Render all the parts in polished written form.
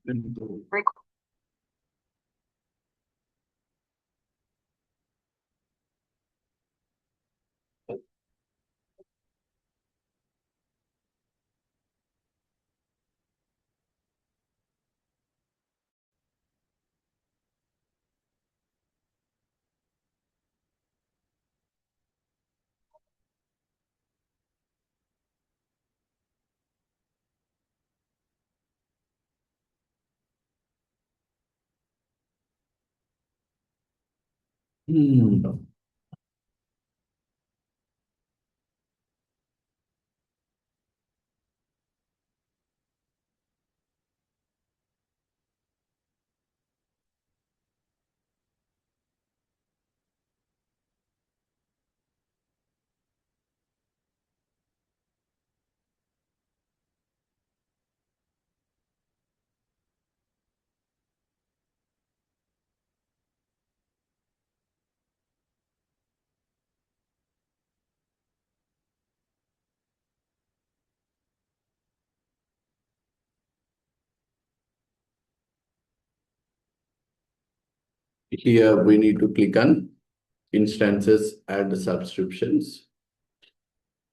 into here we need to click on instances and subscriptions.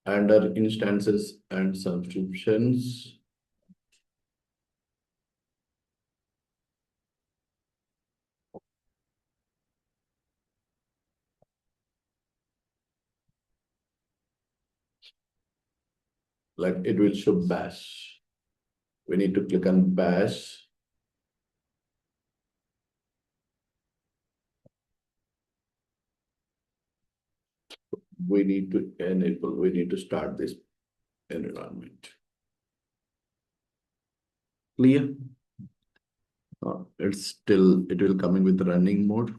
Under instances and subscriptions, like it will show bash. We need to click on bash. We need to enable, we need to start this environment. Clear? It will coming with running mode.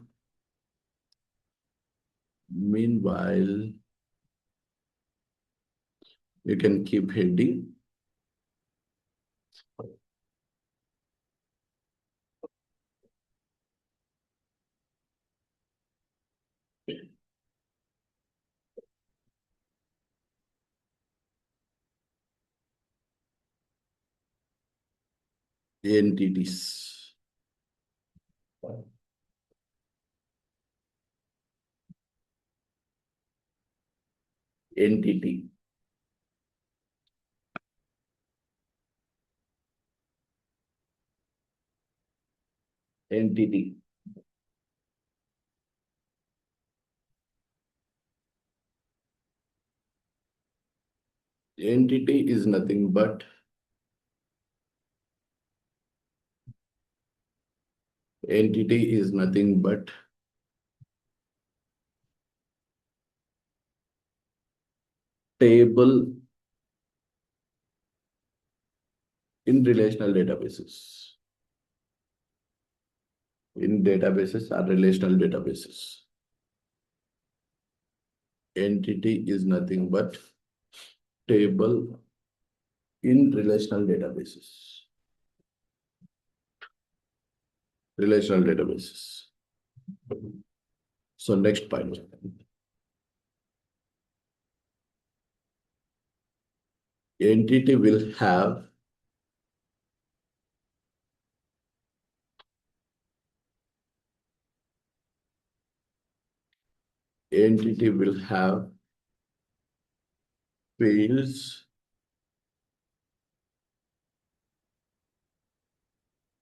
Meanwhile, you can keep heading. Entities. Entity. Entity. Entity is nothing but table in relational databases. In databases or relational databases. Entity is nothing but table in relational databases. Relational databases. So next point. Entity will have fields,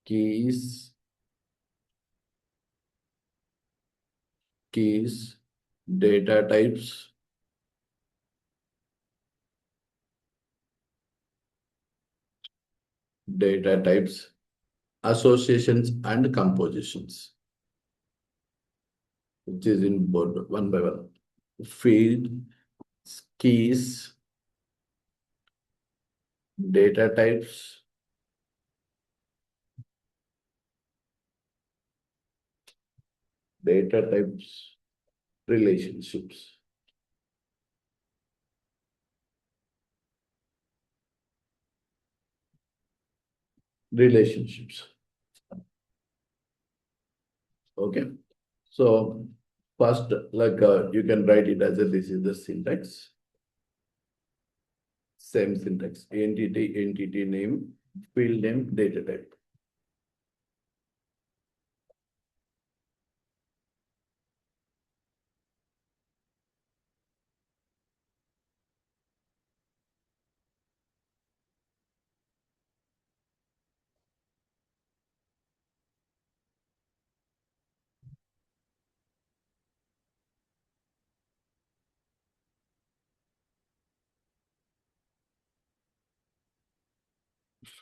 keys, data types, associations and compositions, which is in board one by one. Field, keys, data types, relationships. Okay. So first, you can write it as this is the syntax. Same syntax. Entity name, field name, data type.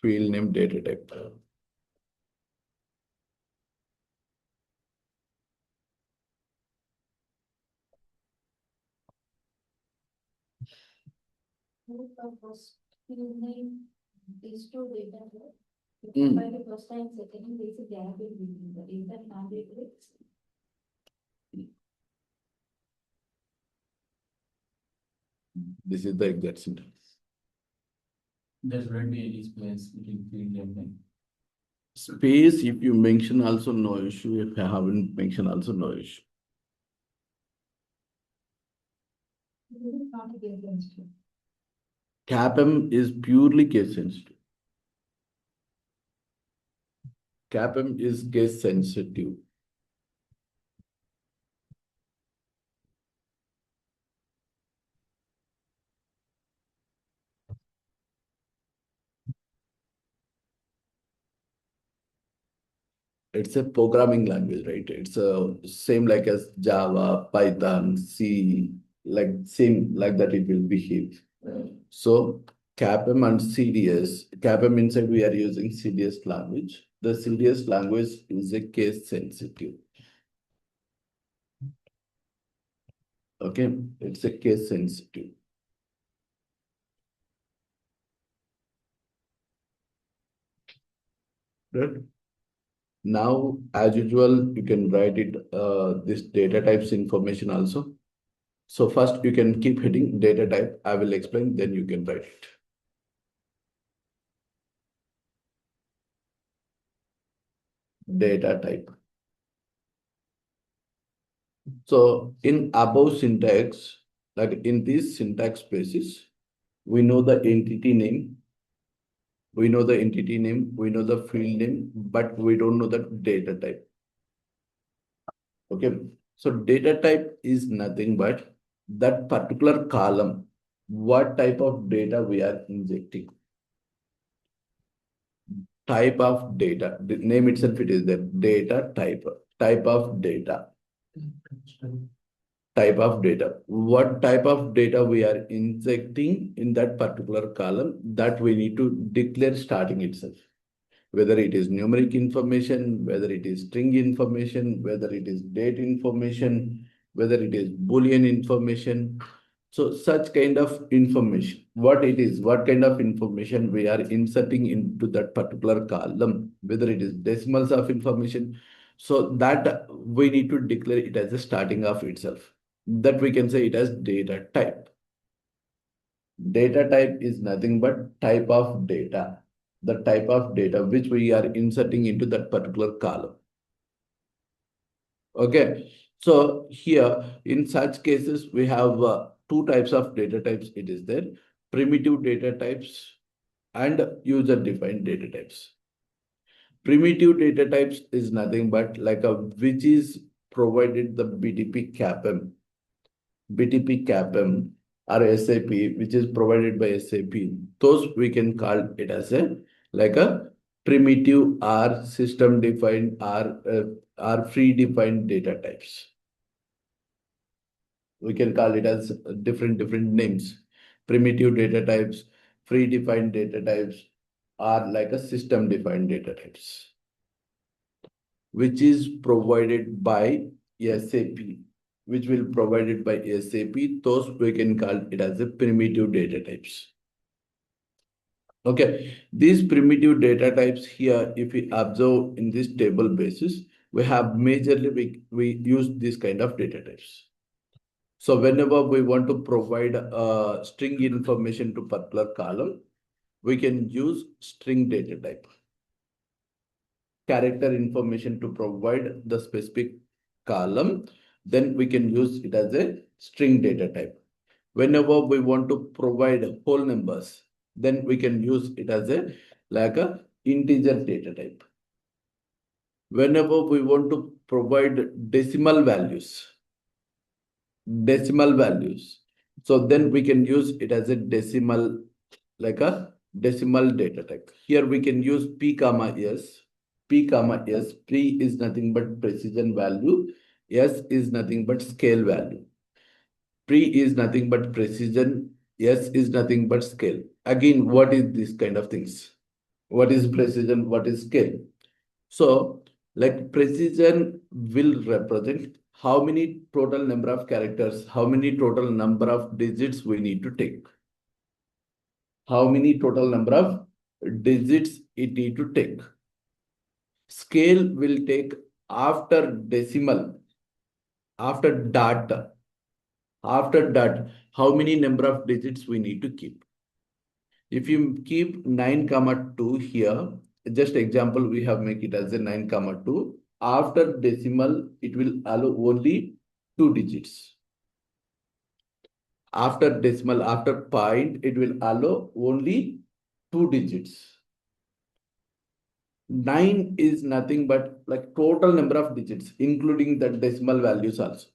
field name data type. First field name, these two data here. Mm. By the first and second, there is a gap in between. Is that mandatory? This is the exact syntax. There should be any space between field and name. Space, if you mention also no issue. If you haven't mentioned also no issue. This is not a case sensitive. CAPM is purely case sensitive. CAPM is case sensitive. It's a programming language, right? It's a same like as Java, Python, C, like same like that it will behave. So CAPM and CDS, CAPM inside we are using CDS language. The CDS language is a case sensitive. Okay, it's a case sensitive. Right? Now, as usual, you can write it this data types information also. So first you can keep hitting data type. I will explain, then you can write it. Data type. So in above syntax, like in this syntax spaces, we know the entity name, we know the field name, but we don't know the data type. Okay. So data type is nothing but that particular column, what type of data we are injecting. Type of data, the name itself it is the data type of data. Type of data. What type of data we are injecting in that particular column, that we need to declare starting itself. Whether it is numeric information, whether it is string information, whether it is date information, whether it is Boolean information. So such kind of information, what it is, what kind of information we are inserting into that particular column, whether it is decimals of information. So that we need to declare it as a starting of itself. That we can say it as data type. Data type is nothing but type of data. The type of data which we are inserting into that particular column. Okay. So here in such cases, we have two types of data types. It is there, primitive data types and user defined data types. Primitive data types is nothing but like a which is provided the BTP CAPM or SAP, which is provided by SAP. Those we can call it as a like a primitive or system defined or free defined data types. We can call it as different names. Primitive data types, free defined data types, are like a system defined data types, which is provided by SAP, which will provided by SAP. Those we can call it as a primitive data types. Okay, these primitive data types here, if we observe in this table basis, we have majorly we use this kind of data types. So whenever we want to provide string information to particular column, we can use string data type. Character information to provide the specific column, then we can use it as a string data type. Whenever we want to provide whole numbers, then we can use it as a like a integer data type. Whenever we want to provide decimal values, so then we can use it as a decimal, like a decimal data type. Here we can use P comma S. P comma S. P is nothing but precision value. S is nothing but scale value. P is nothing but precision. S is nothing but scale. Again, what is this kind of things? What is precision? What is scale? So, like precision will represent how many total number of characters, how many total number of digits we need to take. How many total number of digits it need to take. Scale will take after decimal, after dot, how many number of digits we need to keep. If you keep 9 comma 2 here, just example, we have make it as a 9 comma 2. After decimal, it will allow only 2 digits. After decimal, after point, it will allow only 2 digits. 9 is nothing but like total number of digits, including the decimal values also.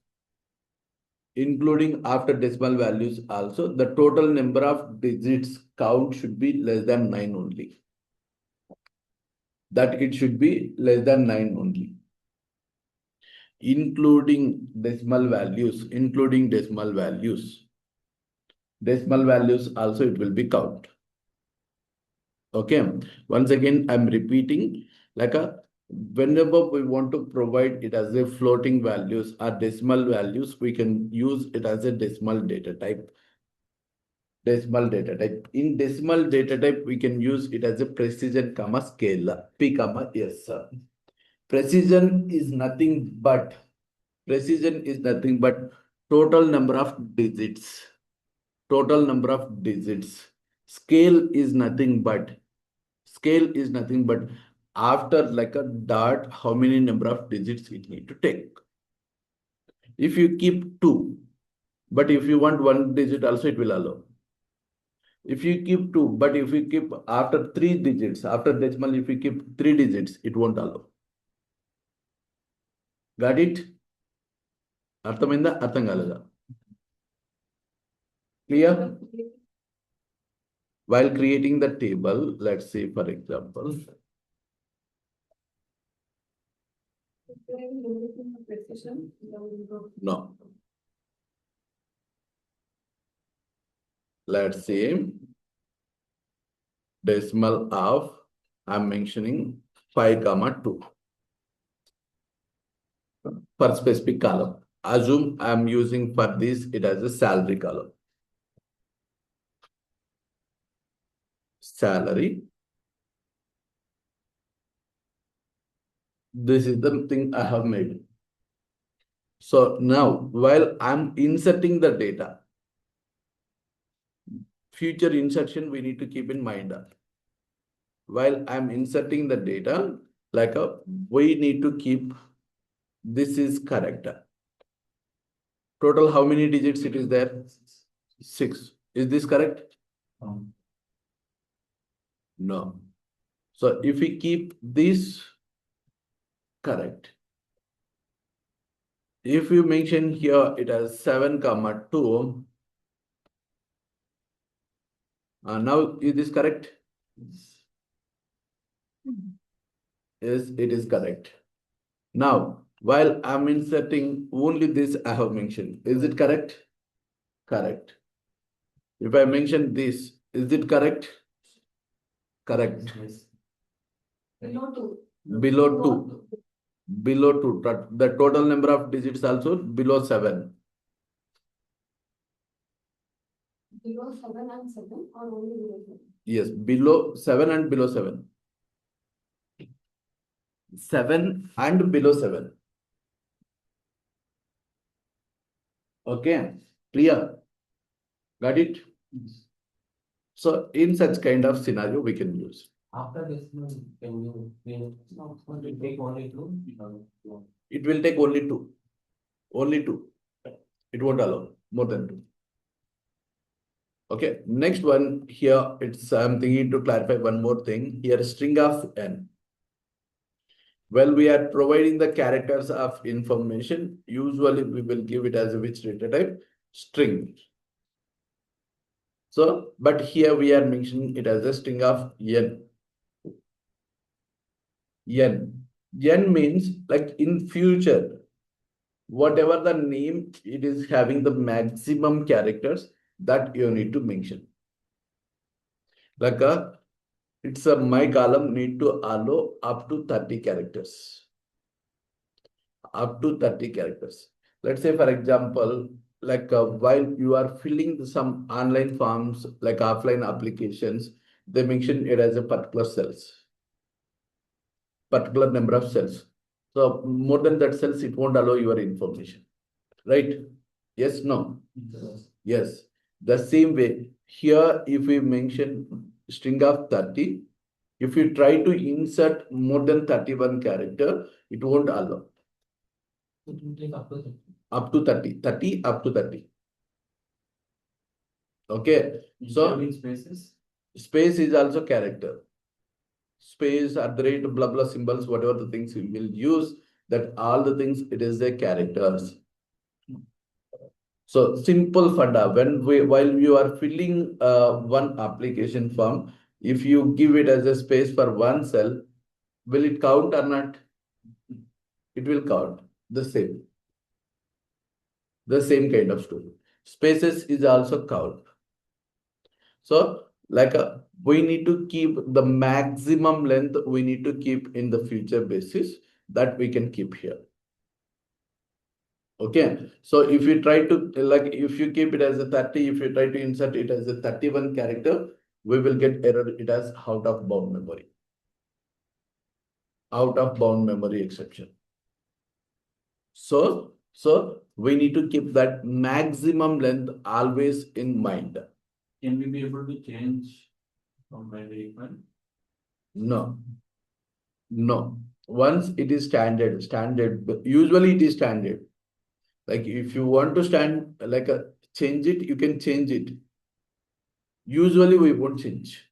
Including after decimal values also, the total number of digits count should be less than 9 only. That it should be less than 9 only. Including decimal values, decimal values also it will be count. Okay, once again, I'm repeating, like whenever we want to provide it as a floating values or decimal values, we can use it as a decimal data type. In decimal data type, we can use it as a precision comma scale, P comma S. Precision is nothing but total number of digits. Scale is nothing but after like a dot, how many number of digits it need to take. If you keep 2, but if you want 1 digit also, it will allow. If you keep 2, but if you keep after 3 digits, after decimal, if you keep 3 digits, it won't allow. Got it? అర్థమైందా? అర్థం కాలేదా? Clear? While creating the table, let's say for example, no. Let's say decimal of, I'm mentioning 5 comma 2 for specific column. Assume I'm using for this, it as a salary column. Salary. This is the thing I have made. So now, while I'm inserting the data, future insertion we need to keep in mind. While I'm inserting the data, like we need to keep this is correct. Total how many digits it is there? 6. Is this correct? No. So if we keep this correct, if you mention here it has 7 comma 2, now is this correct? Yes, it is correct. Now, while I'm inserting only this I have mentioned, is it correct? Correct. If I mention this, is it correct? Correct. Below 2. Below 2. Below 2. The total number of digits also below 7. Below 7 and 7 or only below 7? Yes, below 7 and below 7. 7 and below 7. Okay, clear? Got it? So in such kind of scenario, we can use. After this, can you take only 2? It will take only 2. Only 2. It won't allow more than 2. Okay, next one here, it's I'm thinking to clarify one more thing. Here, string of n. Well, we are providing the characters of information. Usually we will give it as a which data type? String. So, but here we are mentioning it as a string of n. N means like in future, whatever the name, it is having the maximum characters that you need to mention. Like It's a my column need to allow up to 30 characters. Up to 30 characters. Let's say, for example, like while you are filling some online forms, like offline applications, they mention it as a particular cells, particular number of cells. So more than that cells, it won't allow your information, right? Yes, no? Yes. The same way here, if we mention string of 30, if you try to insert more than 31 character, it won't allow. It will take up to 30. Up to 30, 30 up to 30. Okay. So Including spaces. space is also character. Space, at the rate, blah blah symbols, whatever the things we will use, that all the things it is the characters. So simple funda. While you are filling one application form, if you give it as a space for one cell, will it count or not? It will count the same. The same kind of story. Spaces is also count. So like we need to keep the maximum length we need to keep in the future basis that we can keep here. Okay. So if you try to if you keep it as a 30, if you try to insert it as a 31 character, we will get error it as out of bound memory. Out of bound memory exception. So we need to keep that maximum length always in mind. Can we be able to change from my requirement? No. No. Once it is standard, usually it is standard. Like if you want to change it, you can change it. Usually we won't change.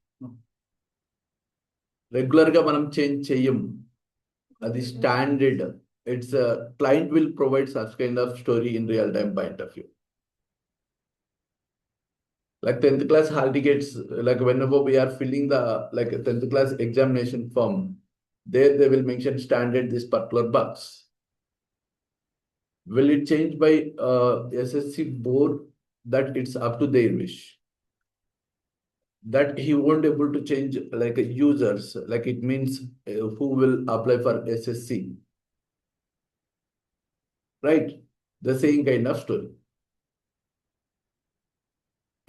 Regular ga manam change cheyam. That is standard. It's a client will provide such kind of story in real time point of view. Like 10th class hall tickets, like whenever we are filling the 10th class examination form, there they will mention standard this particular box. Will it change by SSC board? That it's up to their wish. That he won't able to change like users, like it means who will apply for SSC. Right? The same kind of story.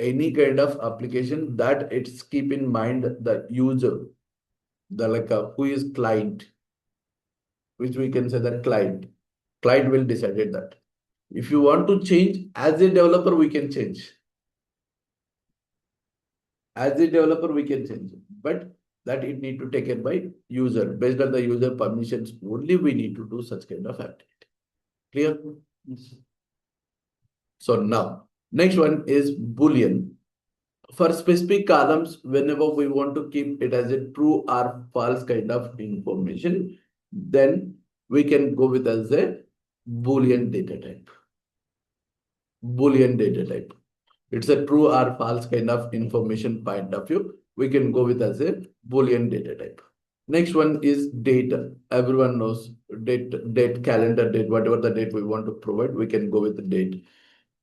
Any kind of application that it's keep in mind the user, the who is client, which we can say that client. Client will decide that. If you want to change as a developer, we can change. As a developer, we can change, but that it need to take it by user. Based on the user permissions, only we need to do such kind of activity. Clear? Yes. So now, next one is Boolean. For specific columns, whenever we want to keep it as a true or false kind of information, then we can go with as a Boolean data type. Boolean data type. It's a true or false kind of information point of view. We can go with as a Boolean data type. Next one is date. Everyone knows date, calendar date, whatever the date we want to provide, we can go with the date.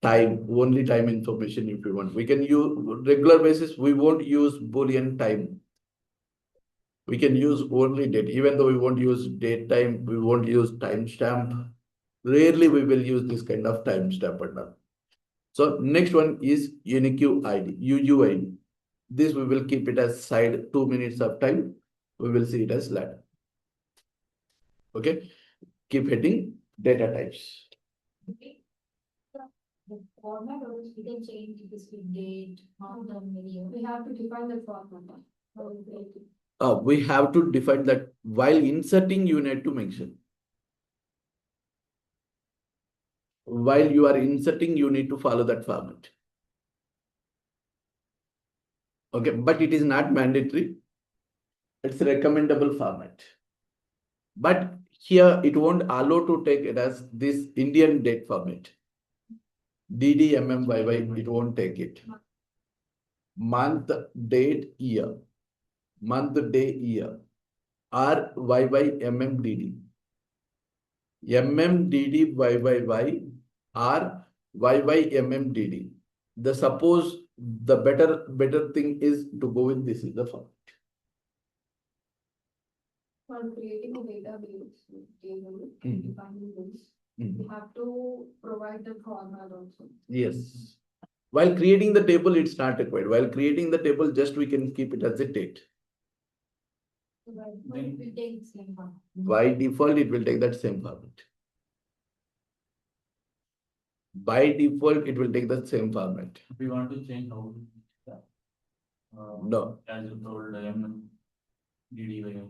Time, only time information if we want. We can use regular basis, we won't use Boolean time. We can use only date. Even though we won't use date time, we won't use timestamp. Rarely we will use this kind of timestamp and all. So next one is unique ID, UUID. This we will keep it as side 2 minutes of time. We will see it as ladder. Okay. Keep heading data types. Okay. The format or we can change this with date, month and year. We have to define the format. We have to define that while inserting, you need to mention. While you are inserting, you need to follow that format. Okay, but it is not mandatory. It's a recommendable format. But here it won't allow to take it as this Indian date format. DDMMYY, it won't take it. Month, date, year. Month, day, year. Or YYMMDD. MMDDYYY or YYMMDD. The suppose the better thing is to go with this is the format. For creating a database table, Mm. defining this, Mm. we have to provide the format also. Yes. While creating the table, it's not required. While creating the table, just we can keep it as a date. But it will take the same one. By default, it will take that same format. By default, it will take the same format. If we want to change how. No. As you told, DDY.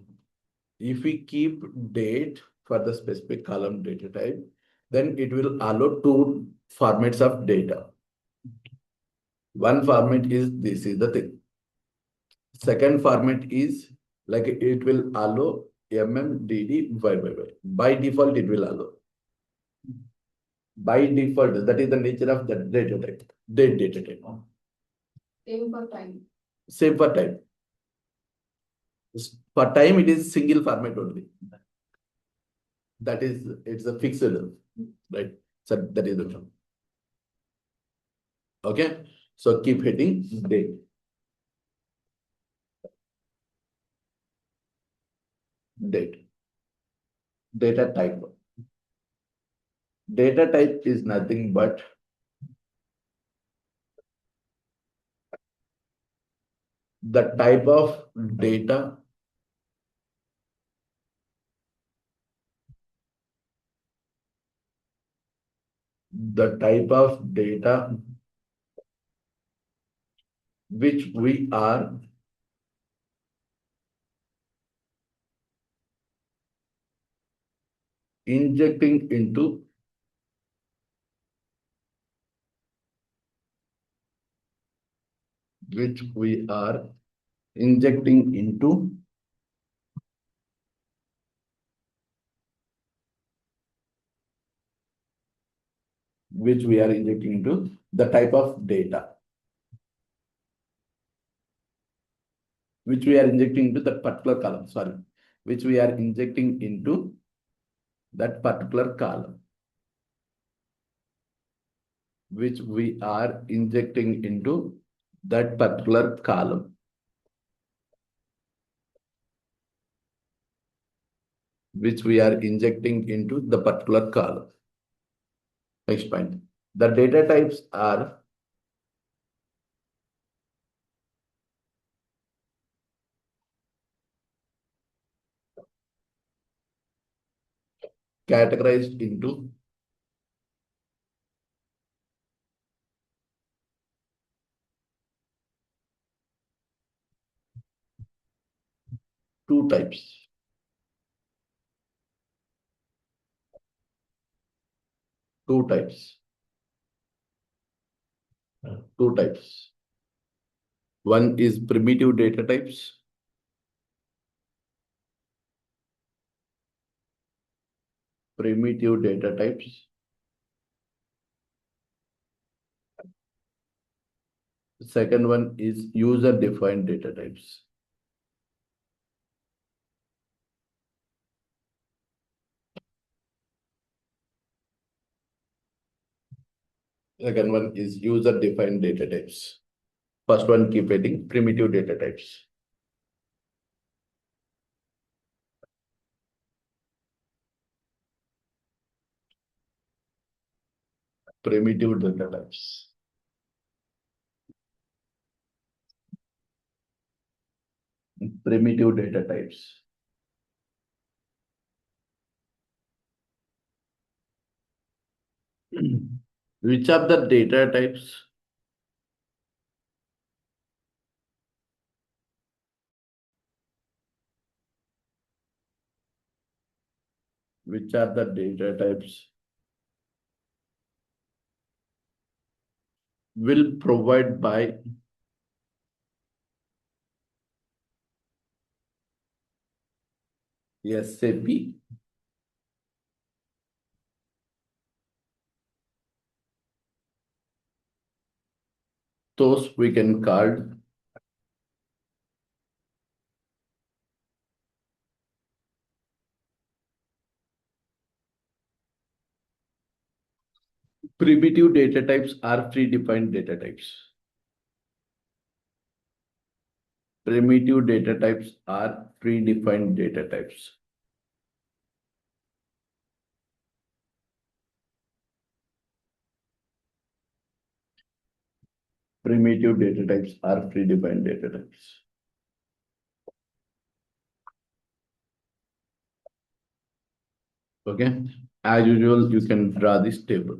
If we keep date for the specific column data type, then it will allow two formats of data. One format is this is the thing. Second format is like it will allow MMDD. By default, it will allow. By default, that is the nature of the data type. Date data type. Same for time. Same for time. For time, it is single format only. That is, it's a fixed, right? So that is the term. Okay. So keep hitting date. Date. Data type. Data type is nothing but the type of data which we are injecting into which we are injecting into the type of data which we are injecting into that particular column, sorry, which we are injecting into that particular column, which we are injecting into that particular column. Which we are injecting into the particular column. Next point. The data types are categorized into two types. Two types. Two types. One is primitive data types. Primitive data types. The second one is user-defined data types. Second one is user-defined data types. First one, keep heading primitive data types. Primitive data types. Primitive data types. Which are the data types? Which are the data types will provide by SAP those we can call primitive data types are predefined data types. Primitive data types are predefined data types. Primitive data types are predefined data types. Okay, as usual, you can draw this table.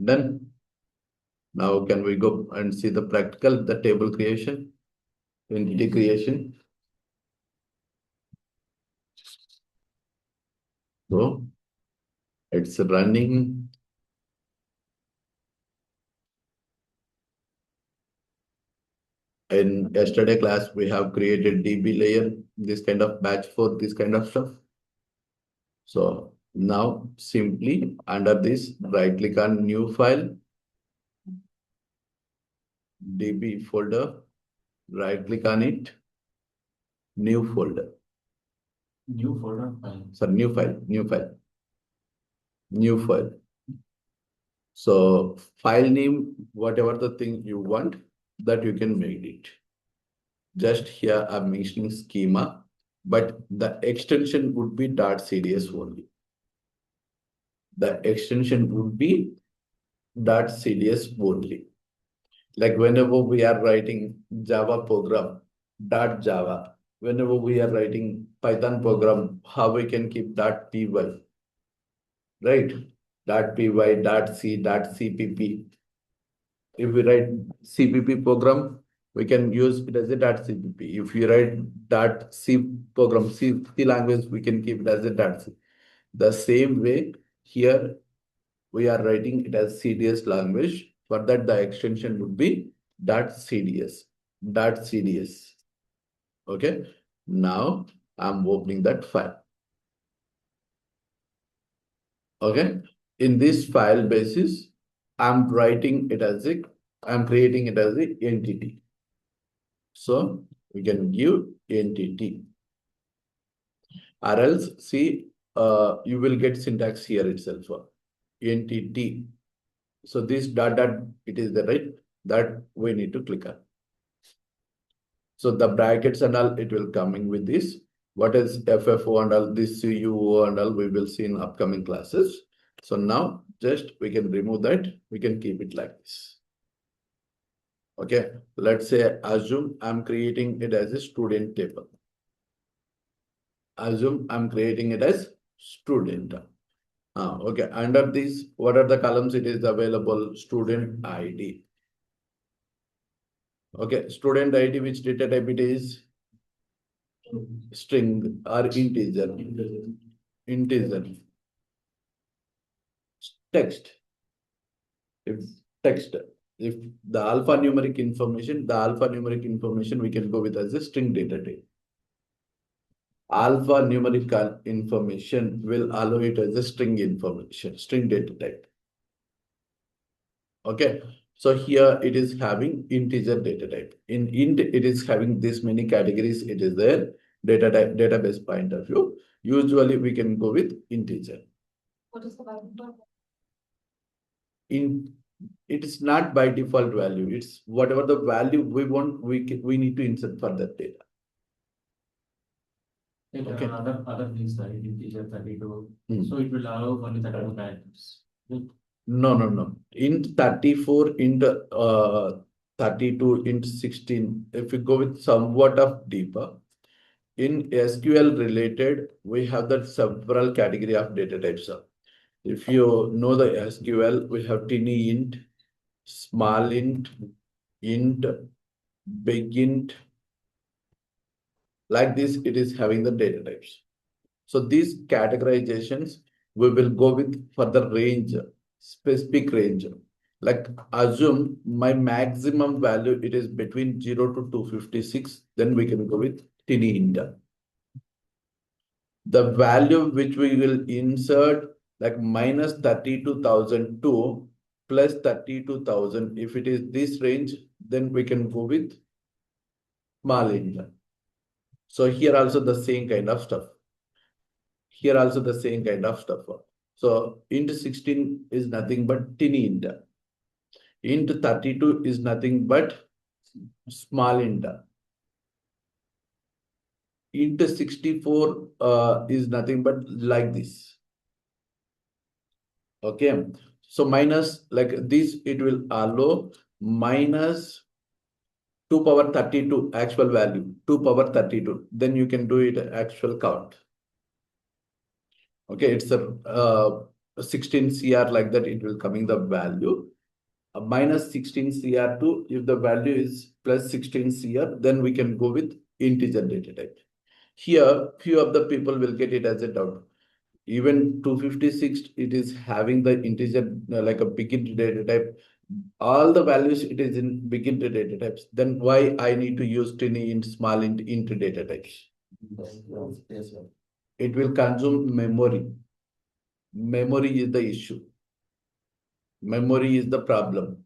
Done. Now can we go and see the practical, the table creation, entity creation? So it's running. In yesterday class, we have created DB layer, this kind of batch for this kind of stuff. So now simply under this, right click on new file, DB folder, right click on it, new folder. New folder file. So new file, new file, new file. So file name, whatever the thing you want, that you can make it. Just here I'm mentioning schema, but the extension would be .cds only. The extension would be .cds only. Like whenever we are writing Java program, .java. Whenever we are writing Python program, how we can keep .py, right? .py, .c, .cpp. If we write CPP program, we can use it as a .cpp. If you write .c program, C language, we can keep it as a .c. The same way here, we are writing it as CDS language. For that, the extension would be .cds, .cds. Okay. Now I'm opening that file. Okay. In this file basis, I'm creating it as a entity. So we can give entity. Or else, see, you will get syntax here itself. Entity. So this dot, it is the right that we need to click on. So the brackets and all, it will coming with this. What is FFO and all, this CUO and all, we will see in upcoming classes. So now just we can remove that. We can keep it like this. Okay, let's say assume I'm creating it as a student table. Assume I'm creating it as student. Okay, under this, what are the columns it is available? Student ID. Okay, student ID, which data type it is? String or integer. Integer. Text. If text. If the alphanumeric information we can go with as a string data type. Alphanumeric information will allow it as a string information, string data type. Okay. So here it is having integer data type. In int, it is having this many categories. It is there, data type, database point of view. Usually we can go with integer. What is the value? It is not by default value. It's whatever the value we want, we need to insert for that data. Okay. Other things like integer 32. So it will allow only 32 characters. No. Int 34, int 32, int 16. If we go with somewhat of deeper, in SQL related, we have that several category of data types. If you know the SQL, we have tiny int, small int, big int. Like this, it is having the data types. So these categorizations, we will go with for the range, specific range. Like assume my maximum value, it is between 0 to 256, then we can go with tiny int. The value which we will insert, like minus 32,002 plus 32,000. If it is this range, then we can go with small int. So here also the same kind of stuff. Here also the same kind of stuff. So int 16 is nothing but tiny int. Int 32 is nothing but small int. Int 64 is nothing but like this. Okay. So minus like this, it will allow minus 2 power 32 actual value, 2 power 32. Then you can do it actual count. Okay, it's a 16 CR like that, it will coming the value. Minus 16 CR2, if the value is plus 16 CR, then we can go with integer data type. Here, few of the people will get it as a doubt. Even 256, it is having the integer like a big int data type. All the values it is in big int data types. Then why I need to use tiny int, small int data types? Yes, sir. It will consume memory. Memory is the issue. Memory is the problem.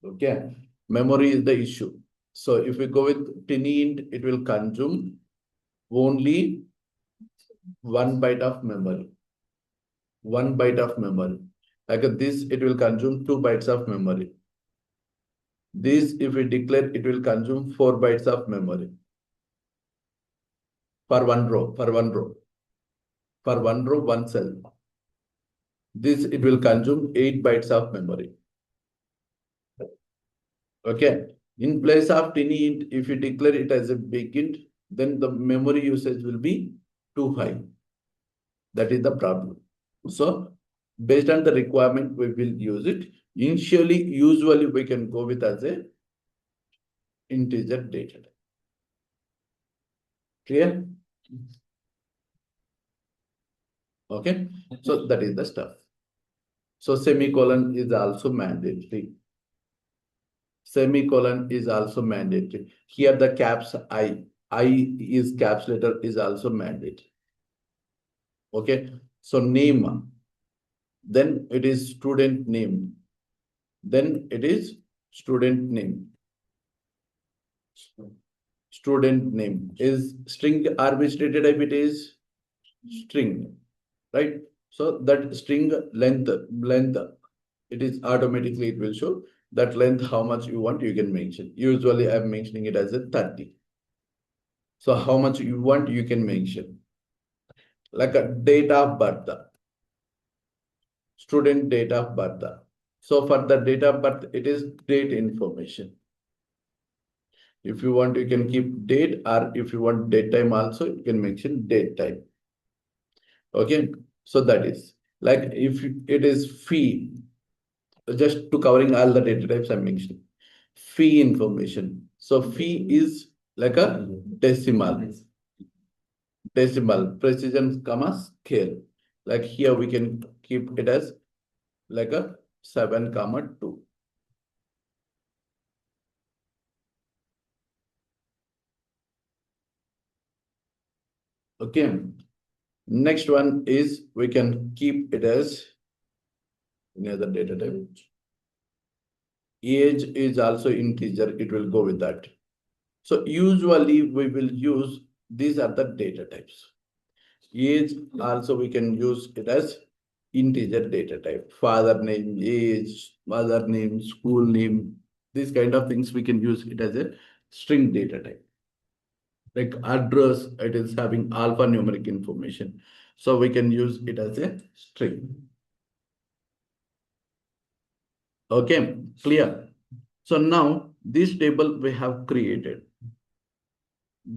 Okay. Memory is the issue. So if we go with tiny int, it will consume only 1 byte of memory. 1 byte of memory. Like this, it will consume 2 bytes of memory. This, if we declare, it will consume 4 bytes of memory. For one row, for one row. For one row, one cell. This, it will consume 8 bytes of memory. Okay. In place of tiny int, if you declare it as a big int, then the memory usage will be too high. That is the problem. So based on the requirement, we will use it. Initially, usually we can go with as a integer data type. Clear? Okay. So that is the stuff. So semicolon is also mandatory. Semicolon is also mandatory. Here the caps I is caps letter is also mandatory. Okay. So name, then it is student name. Then it is student name. Student name is string arbitrated type, it is string, right? So that string length, it is automatically, it will show that length, how much you want, you can mention. Usually I'm mentioning it as a 30. So how much you want, you can mention. Like a date of birth, student date of birth. So for the date of birth, it is date information. If you want, you can keep date, or if you want date time also, you can mention date time. Okay, so that is like if it is fee, just to covering all the data types I'm mentioning. Fee information. So fee is like a decimal, precision comma scale. Like here we can keep it as like a 7,2. Okay. Next one is we can keep it as any other data type. Age is also integer, it will go with that. So usually we will use, these are the data types. Age also we can use it as integer data type. Father name, age, mother name, school name, these kind of things we can use it as a string data type. Like address, it is having alphanumeric information. So we can use it as a string. Okay, clear. So now this table we have created,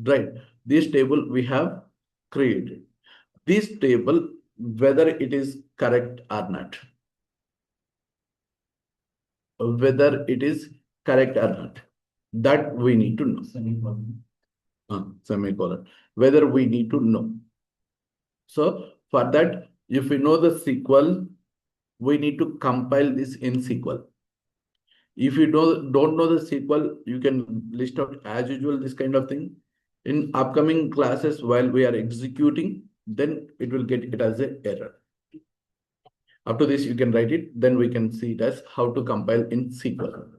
right? This table we have created. This table, whether it is correct or not, whether it is correct or not, that we need to know. Semicolon. Whether we need to know. So for that, if we know the SQL, we need to compile this in SQL. If you don't know the SQL, you can list out as usual this kind of thing. In upcoming classes, while we are executing, then it will get it as an error. After this, you can write it, then we can see it as how to compile in SQL.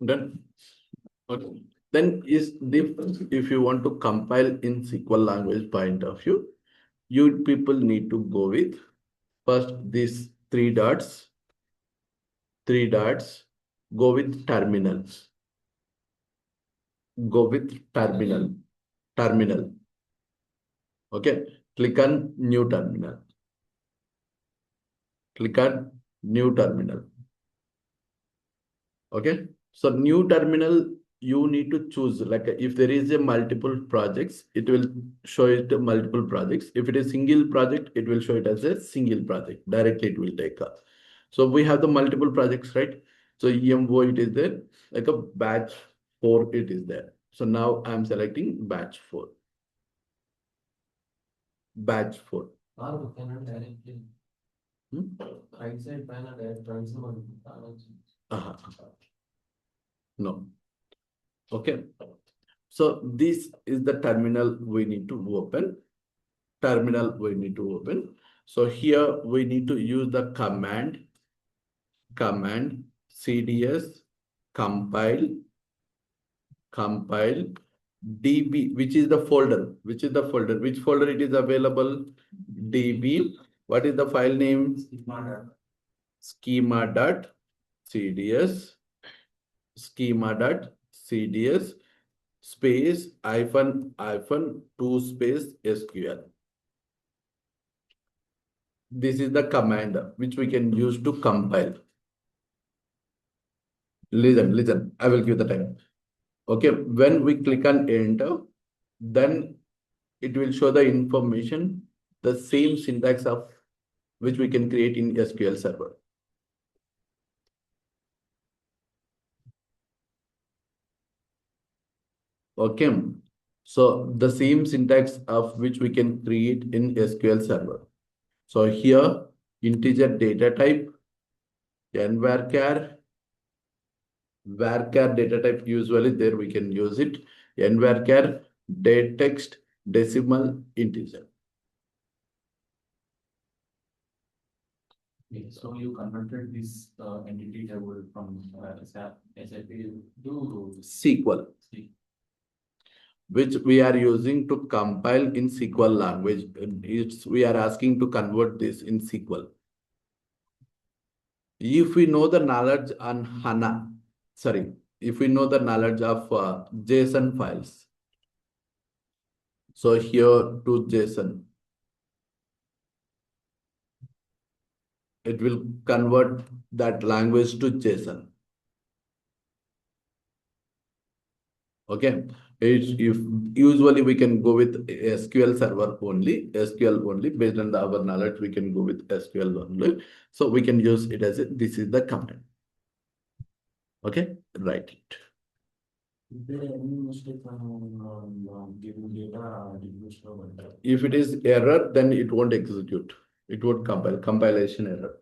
Done. Okay. Then is difference if you want to compile in SQL language point of view, you people need to go with first these three dots, go with terminals. Go with terminal. Okay. Click on new terminal. Click on new terminal. Okay. So new terminal, you need to choose like if there is a multiple projects, it will show it multiple projects. If it is single project, it will show it as a single project. Directly it will take up. So we have the multiple projects, right? So EMO it is there, like a batch 4 it is there. So now I'm selecting batch 4. Batch 4. Or we cannot directly right side panel transfer. No. Okay. So this is the terminal we need to open. So here we need to use the command cds compile db, which which folder it is available, db. What is the file name? schema.cds space -2 space SQL. This is the command which we can use to compile. Listen, I will give the time. Okay, when we click on enter, then it will show the information, the same syntax of which we can create in SQL Server. Okay, so the same syntax of which we can create in SQL Server. So here, integer data type, then varchar data type, usually there we can use it, and varchar date text decimal integer. Okay, so you converted this entity table from SAP to SQL, which we are using to compile in SQL language. We are asking to convert this in SQL. If we know the knowledge on if we know the knowledge of JSON files, so here to JSON, it will convert that language to JSON. Okay, if usually we can go with SQL Server only, based on our knowledge, we can go with SQL only. So we can use it as this is the command. Okay, write it. Is there any mistake on giving data? If it is error, then it won't execute. It won't compile. Compilation error.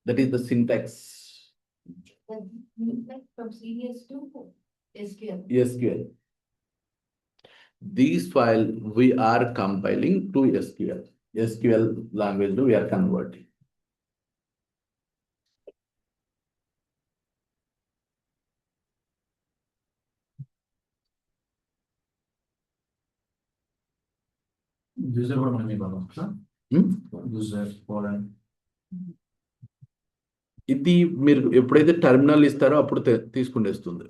That is the syntax. Like from CDS to SQL. SQL. These file we are compiling to SQL. SQL language we are converting. User కూడా మనం ఇవ్వాలి sir. User folder ఇది మీరు ఎప్పుడైతే terminal ఇస్తారో అప్పుడు తీసుకునేస్తుంది.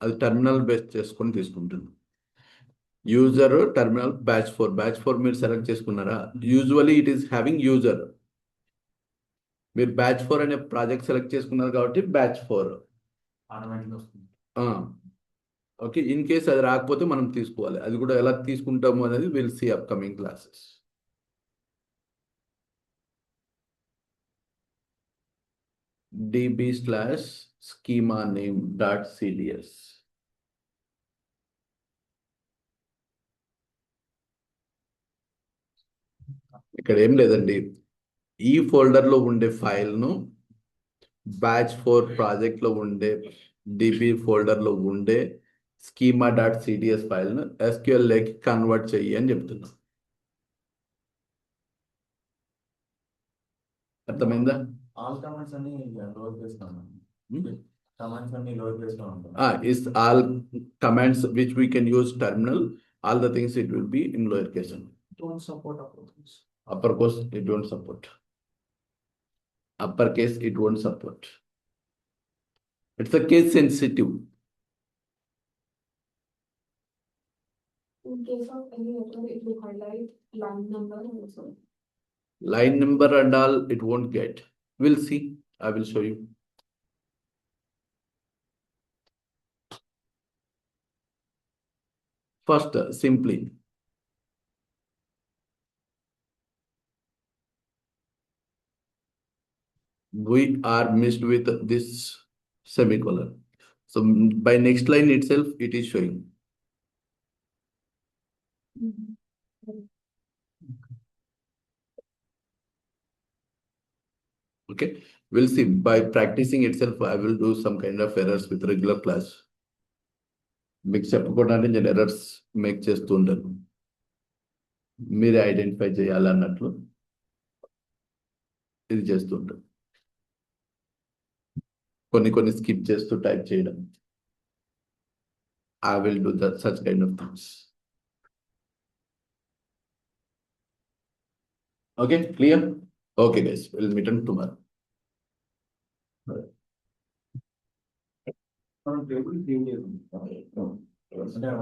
అది terminal base చేసుకొని తీసుకుంటుంది. యూజర్ టెర్మినల్ బ్యాచ్ 4 మీరు సెలెక్ట్ చేసుకున్నారా? Usually it is having user. మీరు బ్యాచ్ 4 అనే ప్రాజెక్ట్ సెలెక్ట్ చేసుకున్నారు కాబట్టి బ్యాచ్ 4 ఆటోమేటిక్ వస్తుంది. ఓకే, ఇన్ కేస్ అది రాకపోతే మనం తీసుకోవాలి. అది కూడా ఎలా తీసుకుంటాము అనేది will see upcoming classes. db/schema name.cds. ఇక్కడ ఏం లేదండి, ఈ ఫోల్డర్లో ఉండే ఫైల్ను బ్యాచ్ 4 ప్రాజెక్ట్లో ఉండే డిబి ఫోల్డర్లో ఉండే schema.cds ఫైల్ను SQL లోకి కన్వర్ట్ చెయ్యి అని చెప్తున్నాం. అర్థమైందా? ఆల్ కమాండ్స్ అన్ని లోవర్ కేస్ లో ఉన్నాయి. కమాండ్స్ అన్ని లోవర్ కేస్ లో ఉంటాయి. Is all commands which we can use terminal, all the things it will be in lower case. Don't support uppercase. Uppercase it won't support. Uppercase it won't support. It's a case sensitive. In case of any error, it will highlight line number also. Line number and all it won't get. We'll see. I will show you. First, simply we are missed with this semicolon. So by next line itself, it is showing. Okay, we'll see. By practicing itself, I will do some kind of errors with regular class. మీకు చెప్పకుండా నేను errors make చేస్తూ ఉంటాను, మీరే identify చేయాలన్నట్లు ఇది చేస్తూ ఉంటాను. కొన్ని స్కిప్ చేస్తూ టైప్ చేయడం. I will do that such kind of things. Okay, clear? Okay guys, we'll meet on tomorrow. Table create చేయాలి.